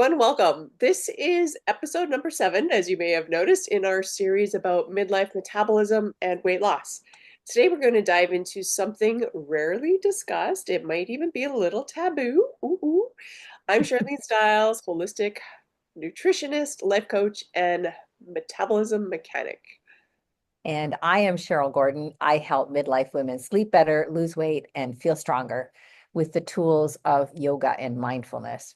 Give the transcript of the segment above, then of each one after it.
everyone. Welcome. This is episode number 7, as you may have noticed, in our series about midlife metabolism and weight loss. Today, we're going to dive into something rarely discussed. It might even be a little taboo. Ooh, ooh. I'm Charlene Stiles, holistic nutritionist, life coach, and metabolism mechanic. And I am Cheryl Gordon. I help midlife women sleep better, lose weight, and feel stronger with the tools of yoga and mindfulness.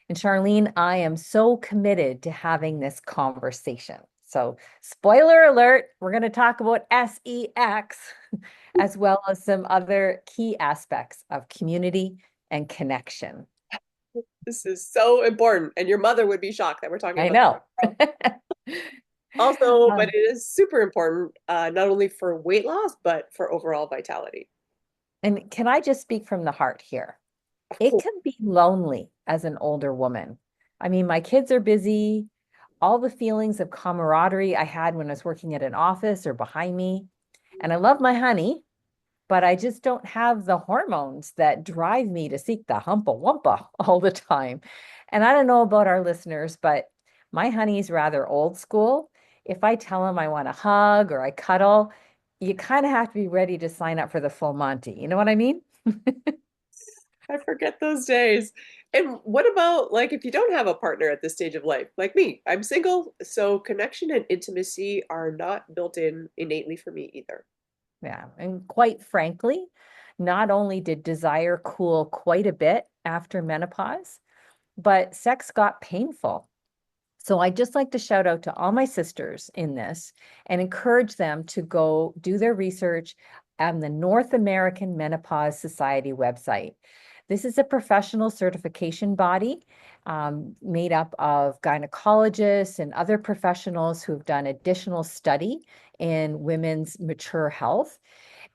And Charlene, I am so committed to having this conversation. So, spoiler alert, we're going to talk about SEX as well as some other key aspects of community and connection. This is so important, and your mother would be shocked that we're talking I about know. this. Also, but Um, it is super important, not only for weight loss, but for overall vitality. and can I just speak from the heart here? Of It course. can be lonely as an older woman. I mean, my kids are busy. All the feelings of camaraderie I had when I was working at an office are behind me. And I love my honey, but I just don't have the hormones that drive me to seek the humpa wumpa all the time. And I don't know about our listeners, but my honey's rather old school. If I tell him I want a hug or I cuddle, you kind of have to be ready to sign up for the full Monty. You know what I mean? I forget those days. And what about like if you don't have a partner at this stage of life, like me? I'm single, so connection and intimacy are not built in innately for me either. Yeah. And quite frankly, not only did desire cool quite a bit after menopause, but sex got painful. So I'd just like to shout out to all my sisters in this and encourage them to go do their research on the North American Menopause Society website. This is a professional certification body made up of gynecologists and other professionals who've done additional study in women's mature health.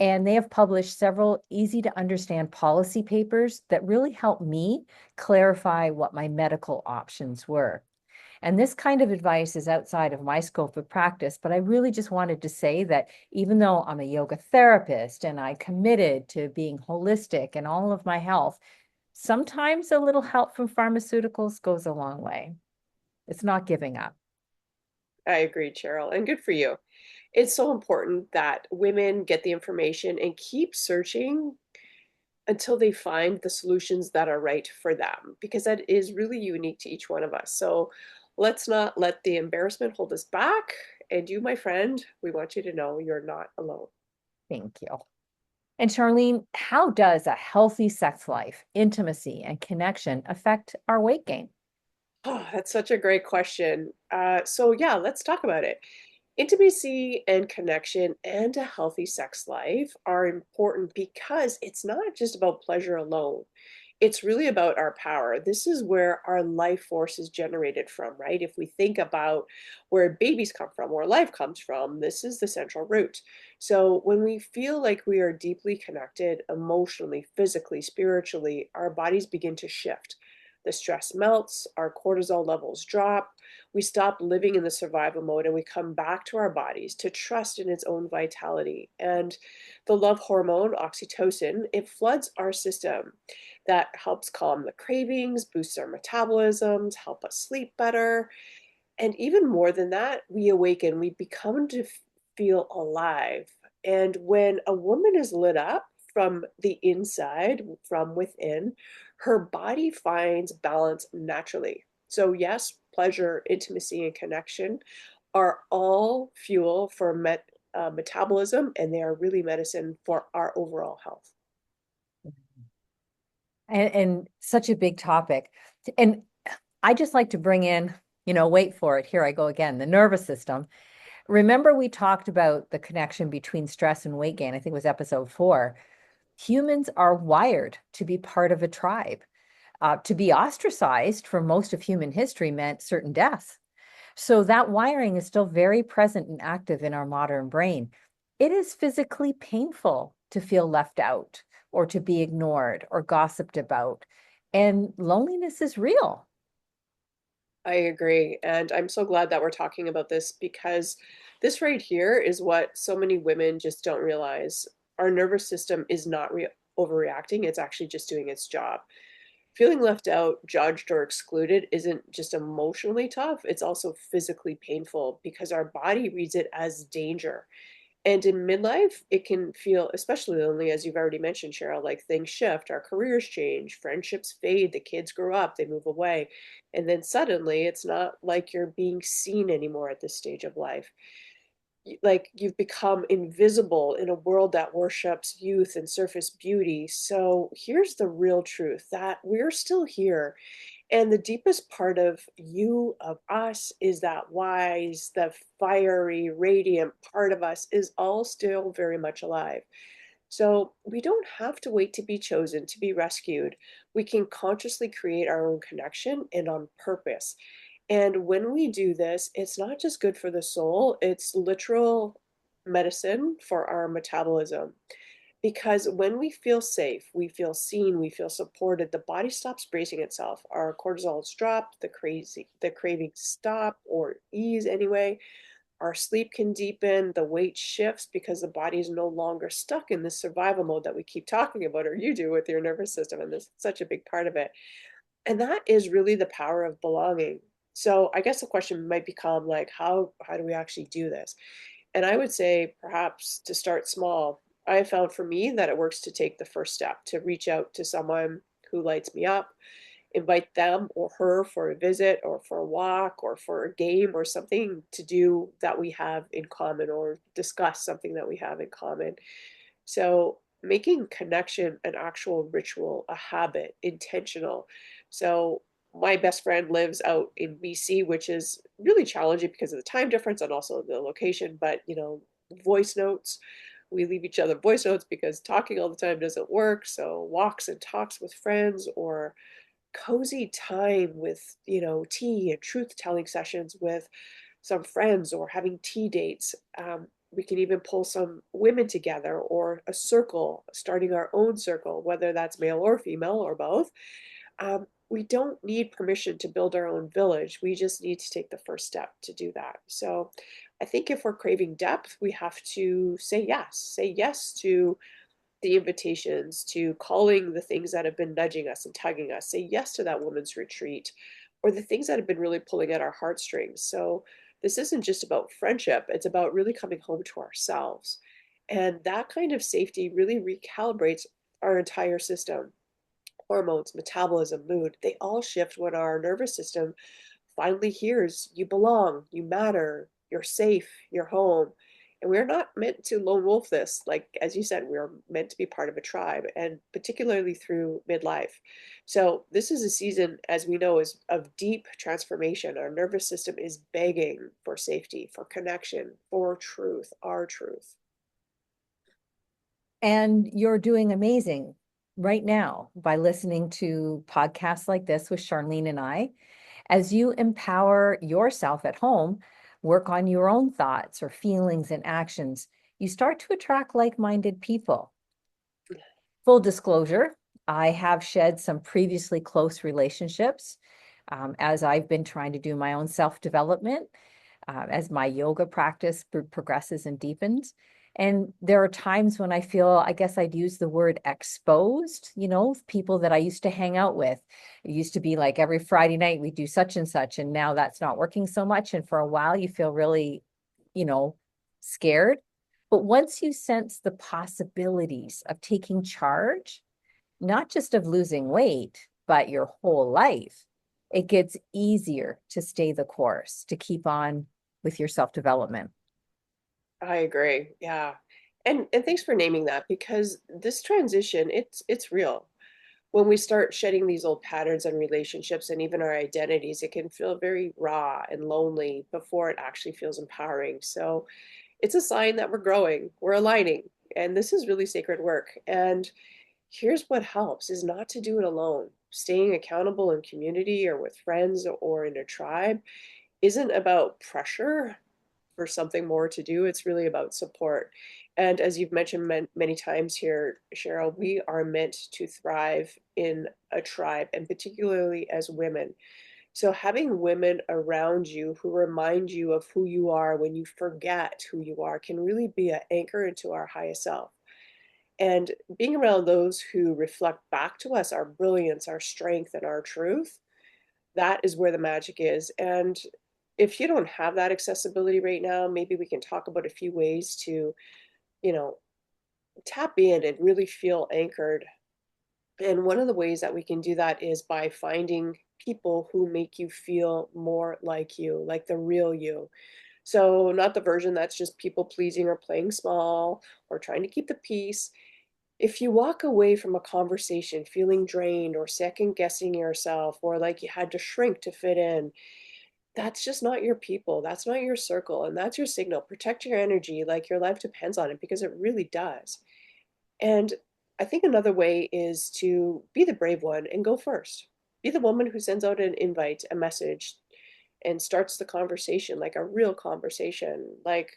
And they have published several easy to understand policy papers that really help me clarify what my medical options were. And this kind of advice is outside of my scope of practice, but I really just wanted to say that even though I'm a yoga therapist and I committed to being holistic in all of my health, sometimes a little help from pharmaceuticals goes a long way. It's not giving up. I agree, Cheryl, and good for you. It's so important that women get the information and keep searching until they find the solutions that are right for them, because that is really unique to each one of us. So let's not let the embarrassment hold us back. And you, my friend, we want you to know you're not alone. Thank you. And Charlene, how does a healthy sex life, intimacy, and connection affect our weight gain? Oh, that's such a great question. So, yeah, let's talk about it. Intimacy and connection and a healthy sex life are important because it's not just about pleasure alone. It's really about our power. This is where our life force is generated from, right? If we think about where babies come from, where life comes from, this is the central root. So when we feel like we are deeply connected emotionally, physically, spiritually, our bodies begin to shift. The stress melts, our cortisol levels drop, we stop living in the survival mode and we come back to our bodies to trust in its own vitality. And the love hormone, oxytocin, it floods our system. That helps calm the cravings, boosts our metabolisms, help us sleep better. And even more than that, we awaken, we become to feel alive. And when a woman is lit up from the inside, from within, her body finds balance naturally. So, yes, pleasure, intimacy, and connection are all fuel for metabolism, and they are really medicine for our overall health. And such a big topic. And I just like to bring in, wait for it. Here I go again, the nervous system. Remember, we talked about the connection between stress and weight gain. I think it was episode 4. Humans are wired to be part of a tribe. To be ostracized for most of human history meant certain death. So that wiring is still very present and active in our modern brain. It is physically painful to feel left out or to be ignored or gossiped about. And loneliness is real. I agree. And I'm so glad that we're talking about this because this right here is what so many women just don't realize. Our nervous system is not overreacting, it's actually just doing its job. Feeling left out, judged, or excluded isn't just emotionally tough, it's also physically painful because our body reads it as danger. And in midlife, it can feel especially lonely, as you've already mentioned, Cheryl. Like things shift, our careers change, friendships fade, the kids grow up, they move away. And then suddenly, it's not like you're being seen anymore at this stage of life. Like you've become invisible in a world that worships youth and surface beauty. So here's the real truth that we're still here. And the deepest part of you, of us, is that wise, the fiery, radiant part of us is all still very much alive. So we don't have to wait to be chosen, to be rescued. We can consciously create our own connection and on purpose. And when we do this, it's not just good for the soul, it's literal medicine for our metabolism. Because when we feel safe, we feel seen, we feel supported, the body stops bracing itself. Our cortisol's drop, the cravings stop or ease anyway. Our sleep can deepen, the weight shifts because the body is no longer stuck in this survival mode that we keep talking about, or you do with your nervous system, and this is such a big part of it. And that is really the power of belonging. So I guess the question might become like, how do we actually do this? And I would say perhaps to start small. I have found for me that it works to take the first step, to reach out to someone who lights me up, invite them or her for a visit or for a walk or for a game or something to do that we have in common, or discuss something that we have in common. So making connection an actual ritual, a habit, intentional. So my best friend lives out in BC, which is really challenging because of the time difference and also the location. But, voice notes, we leave each other voice notes because talking all the time doesn't work. So walks and talks with friends, or cozy time with, tea and truth telling sessions with some friends, or having tea dates. We can even pull some women together, or a circle, starting our own circle, whether that's male or female or both. We don't need permission to build our own village. We just need to take the first step to do that. So I think if we're craving depth, we have to say yes to the invitations, to calling the things that have been nudging us and tugging us. Say yes to that woman's retreat, or the things that have been really pulling at our heartstrings. So this isn't just about friendship, it's about really coming home to ourselves. And that kind of safety really recalibrates our entire system. Hormones, metabolism, mood, they all shift when our nervous system finally hears you belong, you matter, you're safe, you're home. And we're not meant to lone wolf this. Like, as you said, we're meant to be part of a tribe, and particularly through midlife. So, this is a season, as we know, is of deep transformation. Our nervous system is begging for safety, for connection, for truth, our truth. And you're doing amazing right now by listening to podcasts like this with Charlene and I. As you empower yourself at home, work on your own thoughts or feelings and actions, you start to attract like-minded people. Full disclosure, I have shed some previously close relationships as I've been trying to do my own self-development, as my yoga practice progresses and deepens. And there are times when I feel, I guess I'd use the word exposed, people that I used to hang out with. It used to be like every Friday night we do such and such, and now that's not working so much. And for a while you feel really, you know, scared. But once you sense the possibilities of taking charge, not just of losing weight, but your whole life, it gets easier to stay the course, to keep on with your self-development. I agree. Yeah. And thanks for naming that, because this transition, it's real. When we start shedding these old patterns and relationships and even our identities, it can feel very raw and lonely before it actually feels empowering. So it's a sign that we're growing, we're aligning, and this is really sacred work. And here's what helps is not to do it alone. Staying accountable in community or with friends or in a tribe isn't about pressure for something more to do. It's really about support. And as you've mentioned many times here, Cheryl, we are meant to thrive in a tribe, and particularly as women. So having women around you who remind you of who you are when you forget who you are can really be an anchor into our highest self. And being around those who reflect back to us our brilliance, our strength, and our truth, that is where the magic is. And if you don't have that accessibility right now, maybe we can talk about a few ways to, you know, tap in and really feel anchored. And one of the ways that we can do that is by finding people who make you feel more like you, like the real you. So, not the version that's just people pleasing or playing small or trying to keep the peace. If you walk away from a conversation feeling drained or second guessing yourself or like you had to shrink to fit in, that's just not your people. That's not your circle. And that's your signal. Protect your energy like your life depends on it because it really does. And I think another way is to be the brave one and go first. Be the woman who sends out an invite, a message, and starts the conversation like a real conversation. Like,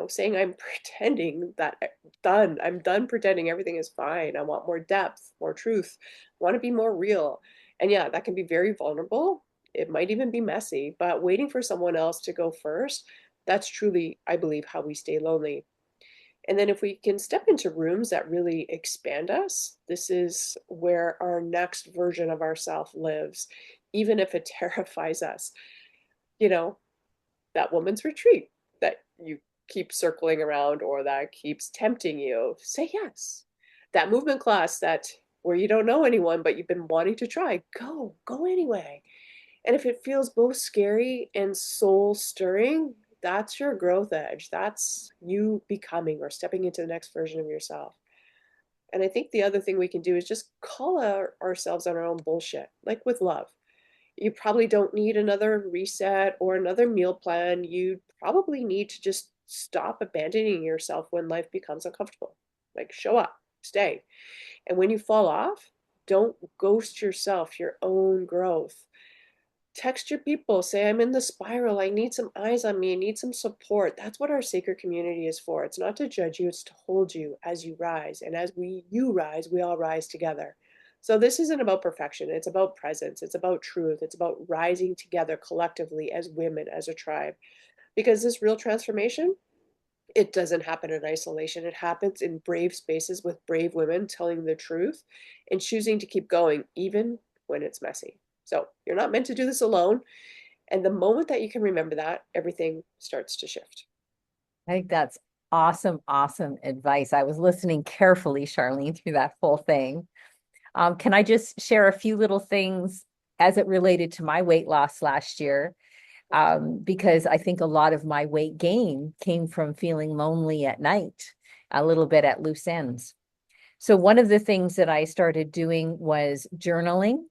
saying I'm pretending that I'm done pretending everything is fine. I want more depth, more truth, I want to be more real. And yeah, that can be very vulnerable. It might even be messy, but waiting for someone else to go first, that's truly, I believe, how we stay lonely. And then if we can step into rooms that really expand us, this is where our next version of ourself lives, even if it terrifies us. You know, that woman's retreat that you keep circling around or that keeps tempting you, say yes. That movement class that where you don't know anyone but you've been wanting to try, go anyway. And if it feels both scary and soul stirring, that's your growth edge. That's you becoming or stepping into the next version of yourself. And I think the other thing we can do is just call out ourselves on our own bullshit, like with love. You probably don't need another reset or another meal plan. You probably need to just stop abandoning yourself when life becomes uncomfortable. Like show up, stay. And when you fall off, don't ghost yourself, your own growth. Text your people, say, I'm in the spiral. I need some eyes on me. I need some support. That's what our sacred community is for. It's not to judge you, it's to hold you as you rise. And as you rise, we all rise together. So this isn't about perfection. It's about presence. It's about truth. It's about rising together collectively as women, as a tribe. Because this real transformation, it doesn't happen in isolation. It happens in brave spaces with brave women telling the truth and choosing to keep going, even when it's messy. So you're not meant to do this alone. And the moment that you can remember that, everything starts to shift. I think that's awesome, awesome advice. I was listening carefully, Charlene, through that whole thing. Can I just share a few little things as it related to my weight loss last year? Because I think a lot of my weight gain came from feeling lonely at night, a little bit at loose ends. So one of the things that I started doing was journaling.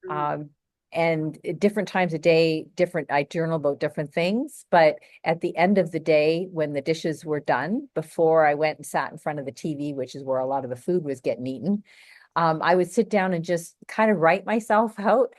Mm, Um, and at different times of day, I journal about different things. But at the end of the day, when the dishes were done, before I went and sat in front of the TV, which is where a lot of the food was getting eaten, I would sit down and just kind of write myself out.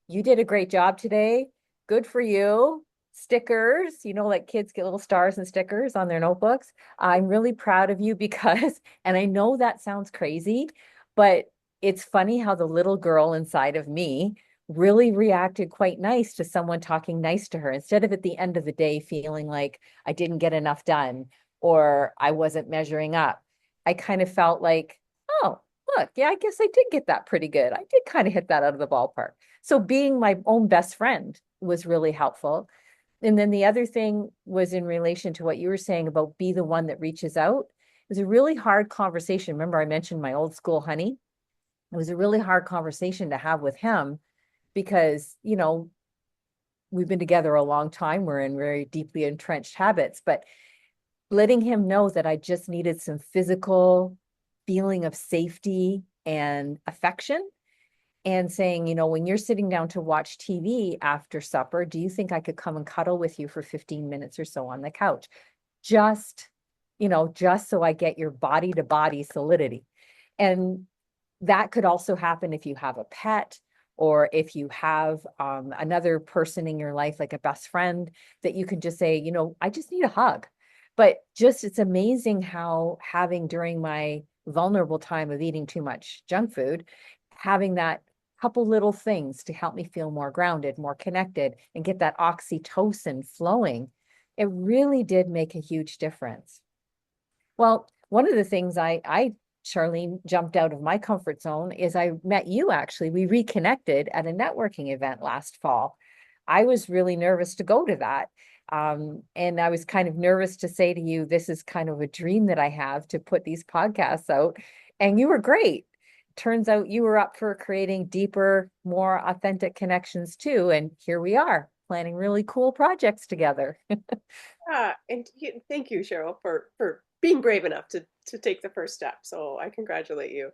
You did a great job today. Good for you. Stickers, like kids get little stars and stickers on their notebooks. I'm really proud of you because, and I know that sounds crazy, but it's funny how the little girl inside of me really reacted quite nice to someone talking nice to her instead of at the end of the day feeling like I didn't get enough done or I wasn't measuring up. I kind of felt like, oh, look, yeah, I guess I did get that pretty good. I did kind of hit that out of the ballpark. So being my own best friend was really helpful. And then the other thing was in relation to what you were saying about be the one that reaches out. It was a really hard conversation. Remember, I mentioned my old school honey? It was a really hard conversation to have with him because, we've been together a long time. We're in very deeply entrenched habits, but letting him know that I just needed some physical feeling of safety and affection and saying, when you're sitting down to watch TV after supper, do you think I could come and cuddle with you for 15 minutes or so on the couch? Just, just so I get your body to body solidity. And that could also happen if you have a pet or if you have another person in your life, like a best friend, that you can just say, I just need a hug. But just it's amazing how having during my vulnerable time of eating too much junk food, having that couple little things to help me feel more grounded, more connected, and get that oxytocin flowing, it really did make a huge difference. Well, one of the things I Charlene, jumped out of my comfort zone is I met you actually. We reconnected at a networking event last fall. I was really nervous to go to that. And I was kind of nervous to say to you, this is kind of a dream that I have to put these podcasts out. And you were great. Turns out you were up for creating deeper, more authentic connections too. And here we are planning really cool projects together. Yeah, and thank you, Cheryl, for being brave enough to take the first step. So I congratulate you.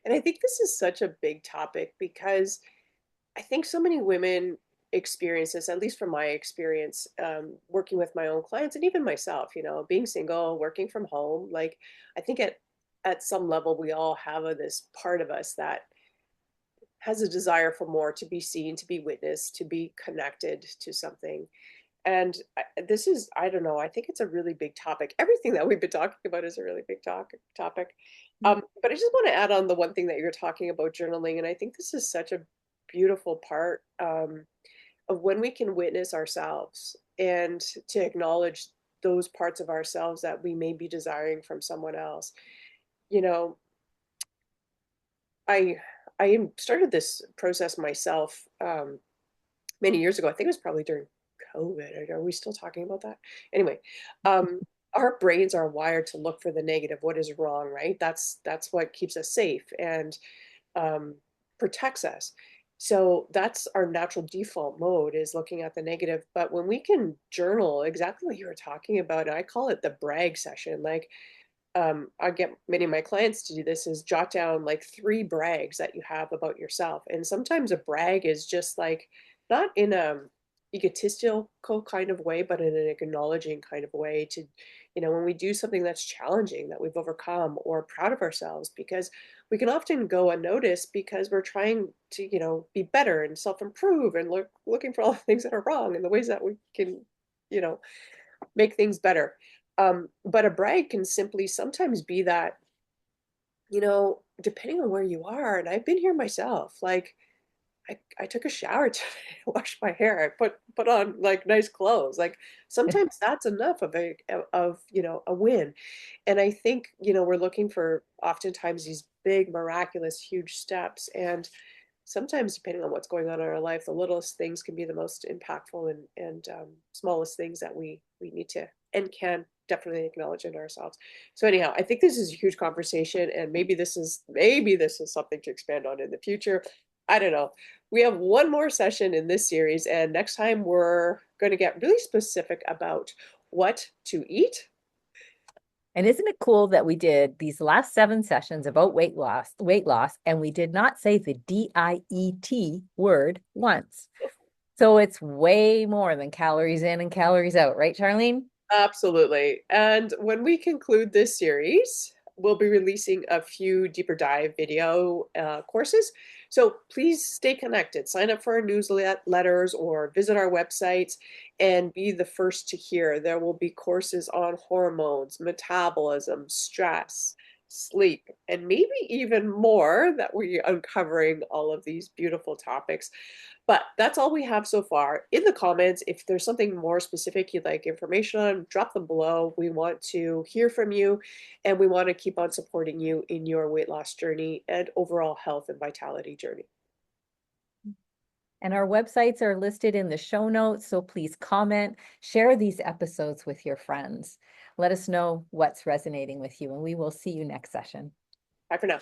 And I think this is such a big topic because I think so many women experience this, at least from my experience, working with my own clients and even myself, being single, working from home. Like, I think at some level, we all have this part of us that has a desire for more, to be seen, to be witnessed, to be connected to something. And this is, I don't know, I think it's a really big topic. Everything that we've been talking about is a really big topic. But I just want to add on the one thing that you're talking about, journaling. And I think this is such a beautiful part of when we can witness ourselves and to acknowledge those parts of ourselves that we may be desiring from someone else. You know, I started this process myself many years ago. I think it was probably during COVID. Are we still talking about that? Anyway, our brains are wired to look for the negative, what is wrong, right? That's what keeps us safe and um, protects us. So that's our natural default mode, is looking at the negative. But when we can journal exactly what you were talking about, I call it the brag session. Like, I get many of my clients to do this, is jot down like 3 brags that you have about yourself. And sometimes a brag is just like, not in a egotistical kind of way, but in an acknowledging kind of way, to, when we do something that's challenging that we've overcome, or proud of ourselves, because we can often go unnoticed because we're trying to, be better and self-improve and looking for all the things that are wrong and the ways that we can, you know, make things better. But a brag can simply sometimes be that, depending on where you are, and I've been here myself, like I took a shower today, washed my hair, I put on like nice clothes. Like sometimes that's enough of a win. And I think, we're looking for oftentimes these big, miraculous, huge steps. And sometimes depending on what's going on in our life, the littlest things can be the most impactful, and smallest things that we need to and can definitely acknowledge in ourselves. So anyhow, I think this is a huge conversation, and maybe this is something to expand on in the future. I don't know. We have one more session in this series, and next time we're going to get really specific about what to eat. And isn't it cool that we did these last 7 sessions about weight loss, and we did not say the DIET word once. So it's way more than calories in and calories out, right, Charlene? Absolutely. And when we conclude this series, we'll be releasing a few deeper dive video courses. So please stay connected. Sign up for our newsletters or visit our websites and be the first to hear. There will be courses on hormones, metabolism, stress, sleep, and maybe even more, that we're uncovering all of these beautiful topics. But that's all we have so far. In the comments, if there's something more specific you'd like information on, drop them below. We want to hear from you, and we want to keep on supporting you in your weight loss journey and overall health and vitality journey. And our websites are listed in the show notes, so please comment, share these episodes with your friends. Let us know what's resonating with you, and we will see you next session. Bye for now.